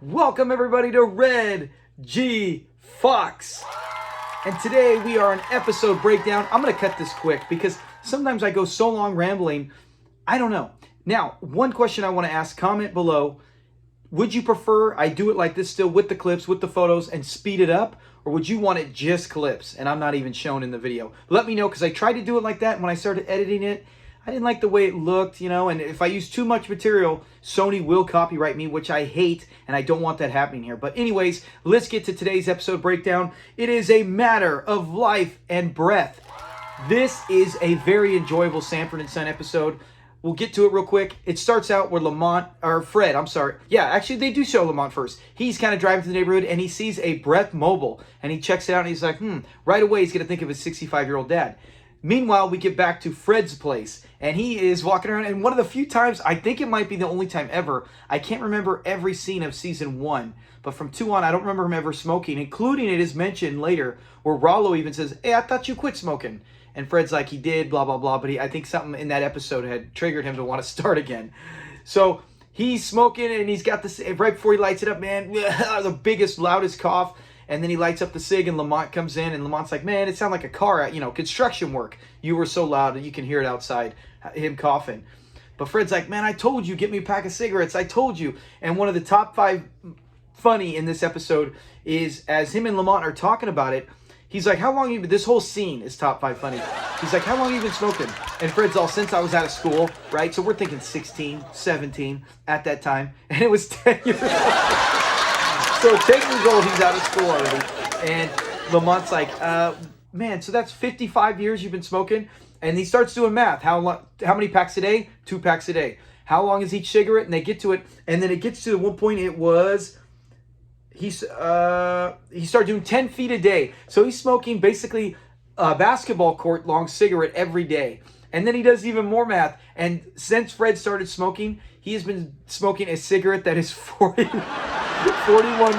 Welcome everybody to Red G Fox. And today we are an episode breakdown. I'm going to cut this quick because sometimes I go so long rambling, I don't know. Now, one question I want to ask, comment below. Would you prefer I do it like this still with the clips, with the photos, and speed it up? Or would you want it just clips and I'm not even shown in the video? Let me know, because I tried to do it like that. And when I started editing it, I didn't like the way it looked, and if I use too much material, Sony will copyright me, which I hate, and I don't want that happening here. But anyways, let's get to today's episode breakdown. It is a matter of life and breath. This is a very enjoyable Sanford and Son episode. We'll get to it real quick. It starts out where Fred, I'm sorry. Yeah, actually they do show Lamont first. He's kind of driving through the neighborhood and he sees a Breath mobile and he checks it out and he's like, right away he's going to think of his 65-year-old dad. Meanwhile, we get back to Fred's place, and he is walking around, and one of the few times, I think it might be the only time ever, I can't remember every scene of season 1, but from 2 on, I don't remember him ever smoking, including it is mentioned later, where Rollo even says, hey, I thought you quit smoking. And Fred's like, he did, blah, blah, blah, but I think something in that episode had triggered him to want to start again. So he's smoking, and he's got this, right before he lights it up, man, the biggest, loudest cough. And then he lights up the cig and Lamont comes in and Lamont's like, man, it sounded like a car, construction work. You were so loud and you can hear it outside, him coughing. But Fred's like, man, I told you, get me a pack of cigarettes. I told you. And one of the top 5 funny in this episode is as him and Lamont are talking about it, he's like, how long have you been, this whole scene is top 5 funny. He's like, how long have you been smoking? And Fred's all, since I was out of school, right? So we're thinking 16, 17 at that time. And it was 10 years old. So 10 years old, he's out of school already. And Lamont's like, man, so that's 55 years you've been smoking? And he starts doing math. How many packs a day? 2 packs a day. How long is each cigarette? And they get to it. And then it gets to one point, it was, he started doing 10 feet a day. So he's smoking basically a basketball court long cigarette every day. And then he does even more math. And since Fred started smoking, he has been smoking a cigarette that is 41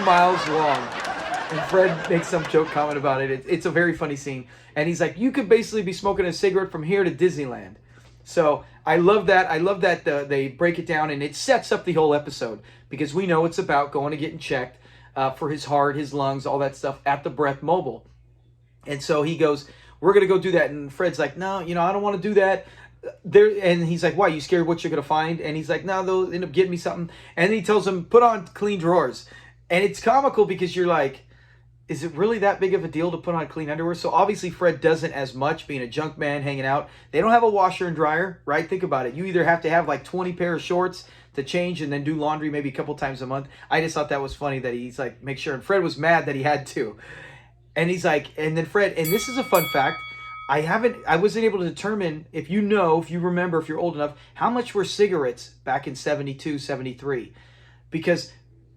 miles long. And Fred makes some joke comment about it. It's a very funny scene. And he's like, you could basically be smoking a cigarette from here to Disneyland. So I love that. I love that they break it down and it sets up the whole episode. Because we know it's about going to getting checked for his heart, his lungs, all that stuff at the Breath Mobile. And so he goes, we're going to go do that. And Fred's like, no, I don't want to do that. And he's like, why, you scared what you're going to find? And he's like, no, they'll end up getting me something. And he tells him, put on clean drawers. And it's comical because you're like, is it really that big of a deal to put on clean underwear? So obviously Fred doesn't as much, being a junk man hanging out. They don't have a washer and dryer, right? Think about it. You either have to have like 20 pair of shorts to change and then do laundry maybe a couple times a month. I just thought that was funny that he's like, make sure. And Fred was mad that he had to. And he's like, and then Fred, and this is a fun fact, I wasn't able to determine if you remember, if you're old enough, how much were cigarettes back in 72, 73? Because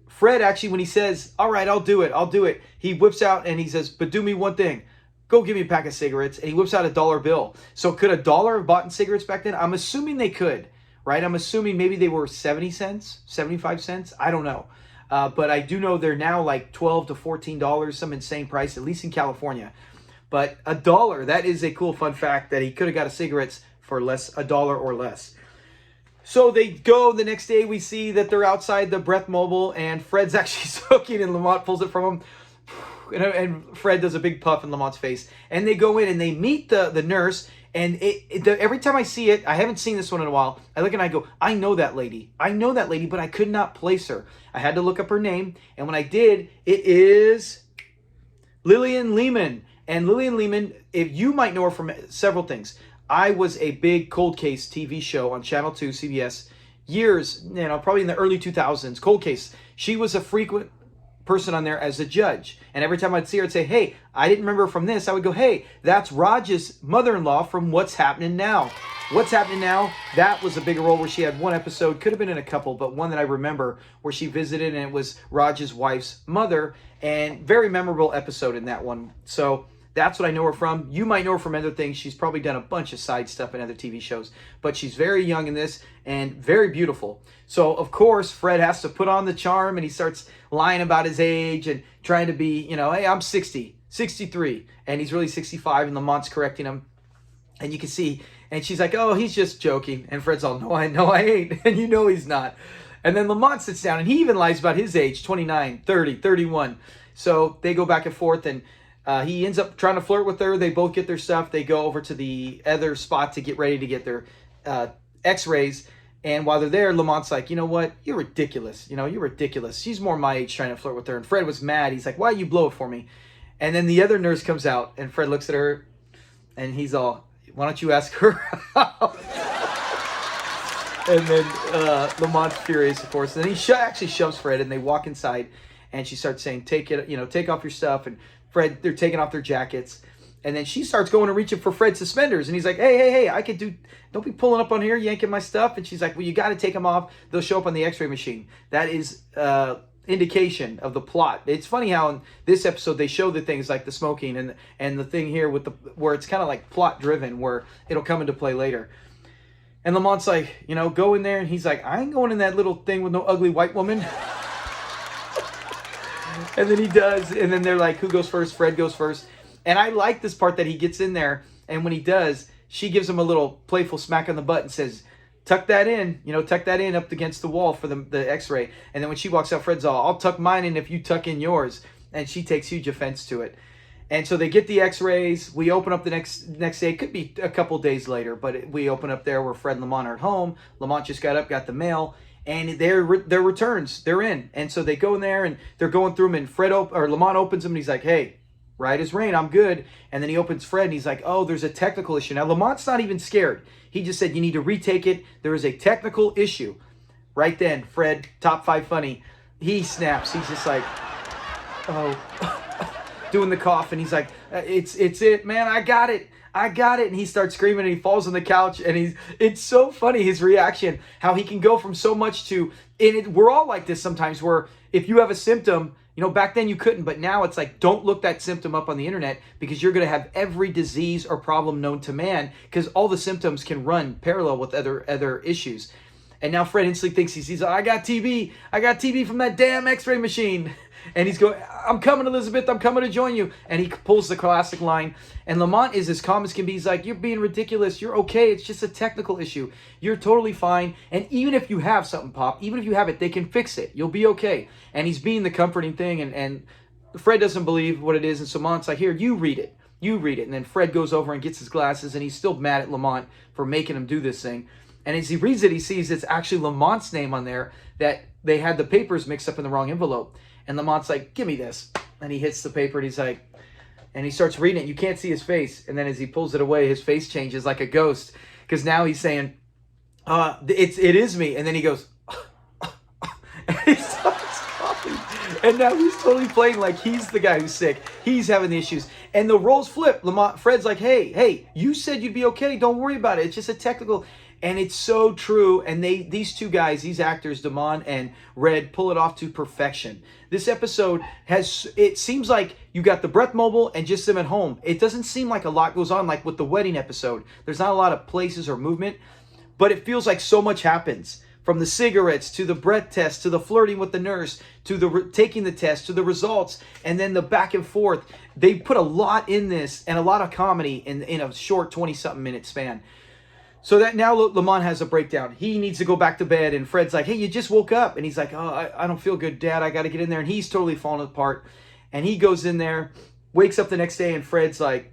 Fred actually, when he says, all right, I'll do it, he whips out and he says, but do me one thing, go give me a pack of cigarettes. And he whips out a $1 bill. So could $1 have bought in cigarettes back then? I'm assuming they could, right? I'm assuming maybe they were 70 cents, 75 cents. I don't know. But I do know they're now like $12 to $14, some insane price, at least in California. But $1, that is a cool fun fact that he could have got cigarettes for less, $1 or less. So they go, the next day we see that they're outside the Breath Mobile and Fred's actually smoking and Lamont pulls it from him. And Fred does a big puff in Lamont's face. And they go in and they meet the nurse. And every time I see it, I haven't seen this one in a while, I look and I go, I know that lady, but I could not place her. I had to look up her name. And when I did, it is Lillian Lehman. And Lillian Lehman, if you might know her from several things. I was a big Cold Case TV show on Channel 2, CBS, years, probably in the early 2000s, Cold Case. She was a frequent person on there as a judge. And every time I'd see her, I'd say, hey, I didn't remember from this. I would go, hey, that's Raj's mother-in-law from What's Happening Now. What's Happening Now, that was a bigger role where she had one episode, could have been in a couple, but one that I remember where she visited and it was Raj's wife's mother, and very memorable episode in that one. So that's what I know her from. You might know her from other things. She's probably done a bunch of side stuff in other TV shows, but she's very young in this and very beautiful. So, of course, Fred has to put on the charm and he starts lying about his age and trying to be, hey, I'm 60, 63, and he's really 65, and Lamont's correcting him. And you can see, and she's like, oh, he's just joking. And Fred's all, no, I ain't. And he's not. And then Lamont sits down, and he even lies about his age, 29, 30, 31. So they go back and forth, and he ends up trying to flirt with her. They both get their stuff. They go over to the other spot to get ready to get their x-rays. And while they're there, Lamont's like, you know what? You're ridiculous. You're ridiculous. She's more my age trying to flirt with her. And Fred was mad. He's like, why you blow it for me? And then the other nurse comes out, and Fred looks at her, and he's all, why don't you ask her out? And then Lamont's furious, of course. And then he actually shoves Fred, and they walk inside, and she starts saying, take off your stuff. And Fred, they're taking off their jackets. And then she starts going and reaching for Fred's suspenders. And he's like, hey, I could do, don't be pulling up on here, yanking my stuff. And she's like, well, you got to take them off. They'll show up on the x-ray machine. That is indication of the plot. It's funny how in this episode they show the things like the smoking and the thing here with where it's kind of like plot driven, where it'll come into play later. And Lamont's like, go in there. And he's like, I ain't going in that little thing with no ugly white woman. And then he does. And then they're like, who goes first? Fred goes first. And I like this part that he gets in there. And when he does, she gives him a little playful smack on the butt and says, tuck that in, up against the wall for the x-ray. And then when she walks out, Fred's all, I'll tuck mine in if you tuck in yours. And she takes huge offense to it. And so they get the x-rays. We open up the next day. It could be a couple days later, but we open up there where Fred and Lamont are at home. Lamont just got up, got the mail, and their returns, they're in. And so they go in there, and they're going through them, and Lamont opens them, and he's like, hey, right as rain, I'm good. And then he opens Fred, and he's like, oh, there's a technical issue. Now, Lamont's not even scared. He just said, you need to retake it. There is a technical issue. Right then, Fred, top 5 funny, he snaps. He's just like, oh, doing the cough, and he's like, it's it, man, I got it. And he starts screaming, and he falls on the couch, and it's so funny, his reaction, how he can go from so much to, we're all like this sometimes, where if you have a symptom, back then you couldn't, but now it's like, don't look that symptom up on the internet, because you're going to have every disease or problem known to man, because all the symptoms can run parallel with other issues. And now Fred instantly thinks he's I got TB from that damn x-ray machine. And he's going, I'm coming, Elizabeth, I'm coming to join you. And he pulls the classic line. And Lamont is as calm as can be. He's like, you're being ridiculous. You're okay. It's just a technical issue. You're totally fine. And even if you have something pop, even if you have it, they can fix it. You'll be okay. And he's being the comforting thing. And Fred doesn't believe what it is. And so Lamont's like, here, you read it. And then Fred goes over and gets his glasses. And he's still mad at Lamont for making him do this thing. And as he reads it, he sees it's actually Lamont's name on there, that they had the papers mixed up in the wrong envelope. And Lamont's like, give me this. And he hits the paper, and he's like, and he starts reading it. You can't see his face. And then as he pulls it away, his face changes like a ghost. Because now he's saying, it is me. And then he goes, and he starts coughing. And now he's totally playing like he's the guy who's sick. He's having the issues. And the roles flip. Fred's like, hey, you said you'd be okay. Don't worry about it. It's just a technical. And it's so true. And these two guys, these actors, Damon and Red, pull it off to perfection. This episode it seems like you got the breath mobile and just them at home. It doesn't seem like a lot goes on like with the wedding episode. There's not a lot of places or movement, but it feels like so much happens. From the cigarettes, to the breath test, to the flirting with the nurse, to the taking the test, to the results, and then the back and forth. They put a lot in this, and a lot of comedy in a short 20-something minute span. So that now Lamont has a breakdown. He needs to go back to bed, and Fred's like, hey, you just woke up. And he's like, oh, I don't feel good, Dad. I got to get in there. And he's totally falling apart. And he goes in there, wakes up the next day, and Fred's like,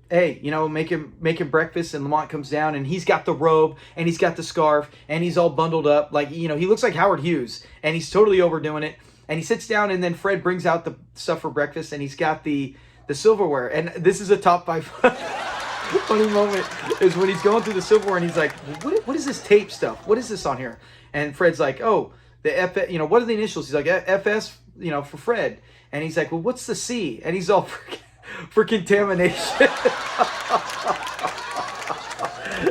hey, making breakfast. And Lamont comes down, and he's got the robe, and he's got the scarf, and he's all bundled up. Like, he looks like Howard Hughes, and he's totally overdoing it. And he sits down, and then Fred brings out the stuff for breakfast, and he's got the silverware. And this is a top 5 funny moment is when he's going through the silverware, and he's like, what is this tape stuff? What is this on here? And Fred's like, oh, the F, what are the initials? He's like, FS, for Fred. And he's like, well, what's the C? And he's all for contamination.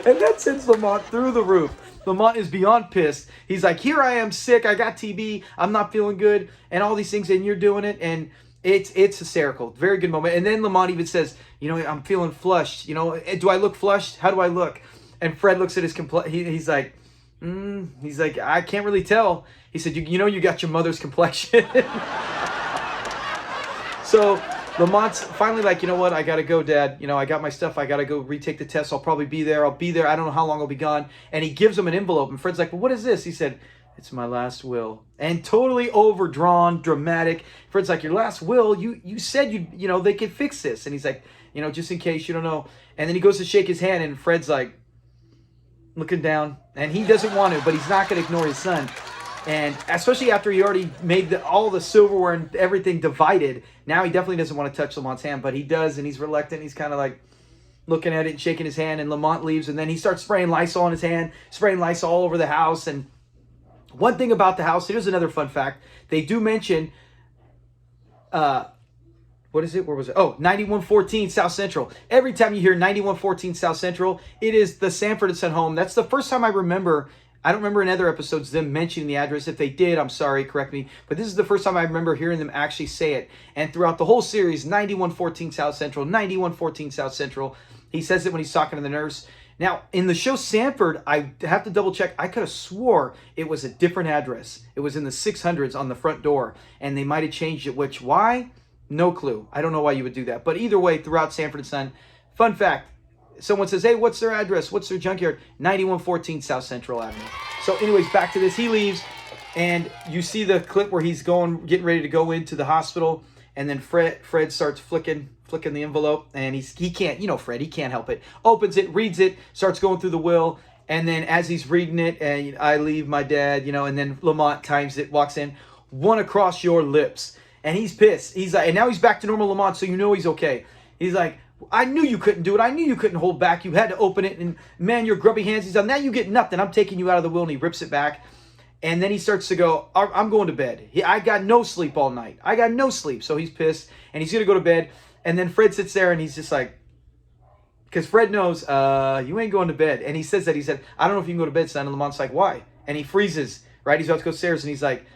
And that sends Lamont through the roof. Lamont is beyond pissed. He's like, here I am sick. I got TB. I'm not feeling good. And all these things, and you're doing it. And it's hysterical. Very good moment. And then Lamont even says, I'm feeling flushed. Do I look flushed? How do I look? And Fred looks at his he's like, I can't really tell. He said, you got your mother's complexion. So Lamont's finally like, you know what? I got to go, Dad. I got my stuff. I got to go retake the test. I'll probably be there. I don't know how long I'll be gone. And he gives him an envelope. And Fred's like, well, what is this? He said, It's my last will. And totally overdrawn, dramatic. Fred's like, your last will? You said they could fix this. And he's like, just in case you don't know. And then he goes to shake his hand, and Fred's like looking down. And he doesn't want to, but he's not going to ignore his son. And especially after he already made all the silverware and everything divided, now he definitely doesn't want to touch Lamont's hand, but he does, and he's reluctant. He's kind of like looking at it and shaking his hand, and Lamont leaves, and then he starts spraying Lysol in his hand, spraying Lysol all over the house. And one thing about the house, here's another fun fact. They do mention, what is it? Where was it? Oh, 9114 South Central. Every time you hear 9114 South Central, it is the Sanford and Son home. That's the first time I remember. I don't remember in other episodes them mentioning the address. If they did, I'm sorry, correct me. But this is the first time I remember hearing them actually say it. And throughout the whole series, 9114 South Central, 9114 South Central. He says it when he's talking to the nurse. Now, in the show Sanford, I have to double check. I could have swore it was a different address. It was in the 600s on the front door. And they might have changed it. Why? No clue. I don't know why you would do that. But either way, throughout Sanford and Son, fun fact. Someone says, hey, what's their address? What's their junkyard? 9114 South Central Avenue. So anyways, back to this. He leaves, and you see the clip where he's getting ready to go into the hospital, and then Fred starts flicking the envelope, and he can't, Fred, he can't help it. Opens it, reads it, starts going through the will, and then as he's reading it, and I leave my dad, and then Lamont times it, walks in, one across your lips. And he's pissed. He's like, and now he's back to normal Lamont, so he's okay. He's like, I knew you couldn't do it. I knew you couldn't hold back. You had to open it. And man, your grubby hands. He's like, now you get nothing. I'm taking you out of the will. And he rips it back. And then he starts to go, I'm going to bed. I got no sleep all night. I got no sleep. So he's pissed. And he's going to go to bed. And then Fred sits there and he's just like, because Fred knows, you ain't going to bed. And he says that. He said, I don't know if you can go to bed, son. And Lamont's like, why? And he freezes, right? He's about to go upstairs. And he's like,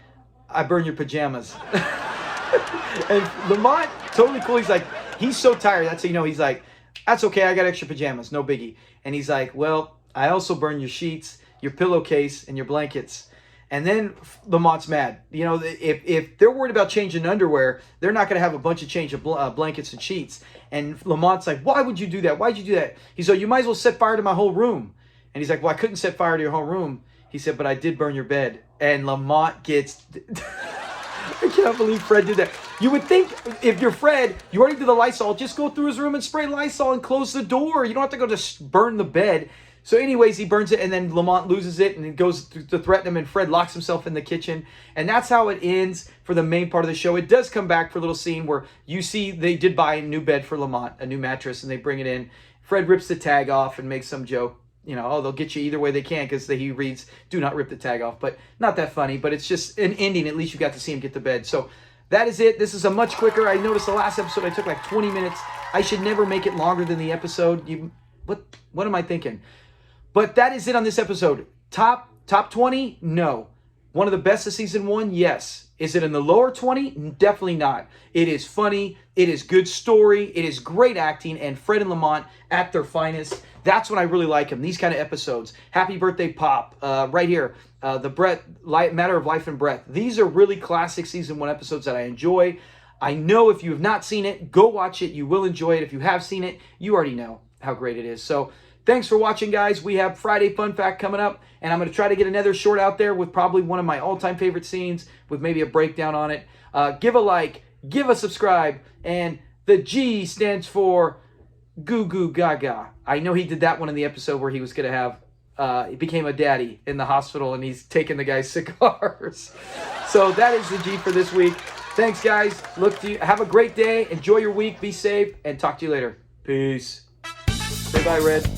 I burn your pajamas. And Lamont, totally cool. He's like, he's so tired. That's how you know. He's like, that's okay. I got extra pajamas. No biggie. And he's like, well, I also burn your sheets, your pillowcase, and your blankets. And then Lamont's mad. If they're worried about changing underwear, they're not going to have a bunch of change of blankets and sheets. And Lamont's like, why would you do that? Why'd you do that? He's like, you might as well set fire to my whole room. And he's like, well, I couldn't set fire to your whole room. He said, but I did burn your bed. And Lamont gets... I cannot believe Fred did that. You would think if you're Fred, you already did the Lysol, just go through his room and spray Lysol and close the door. You don't have to go to burn the bed. So anyways, he burns it, and then Lamont loses it, and he goes to threaten him, and Fred locks himself in the kitchen. And that's how it ends for the main part of the show. It does come back for a little scene where you see they did buy a new bed for Lamont, a new mattress, and they bring it in. Fred rips the tag off and makes some joke. They'll get you either way they can, because he reads, do not rip the tag off. But not that funny, but it's just an ending. At least you got to see him get to bed. So that is it. This is a much quicker. I noticed the last episode I took like 20 minutes. I should never make it longer than the episode. What am I thinking? But that is it on this episode. Top 20? No. One of the best of season 1? Yes. Is it in the lower 20? Definitely not. It is funny. It is good story. It is great acting. And Fred and Lamont at their finest. That's when I really like them. These kind of episodes. Happy Birthday Pop. Right here. Matter of Life and Breath. These are really classic season 1 episodes that I enjoy. I know if you have not seen it, go watch it. You will enjoy it. If you have seen it, you already know how great it is. So thanks for watching, guys. We have Friday Fun Fact coming up, and I'm going to try to get another short out there with probably one of my all-time favorite scenes with maybe a breakdown on it. Give a like, give a subscribe, and the G stands for Goo Goo Gaga. I know he did that one in the episode where he was going to have, he became a daddy in the hospital, and he's taking the guy's cigars. So that is the G for this week. Thanks, guys. Have a great day. Enjoy your week. Be safe, and talk to you later. Peace. Say bye, Red.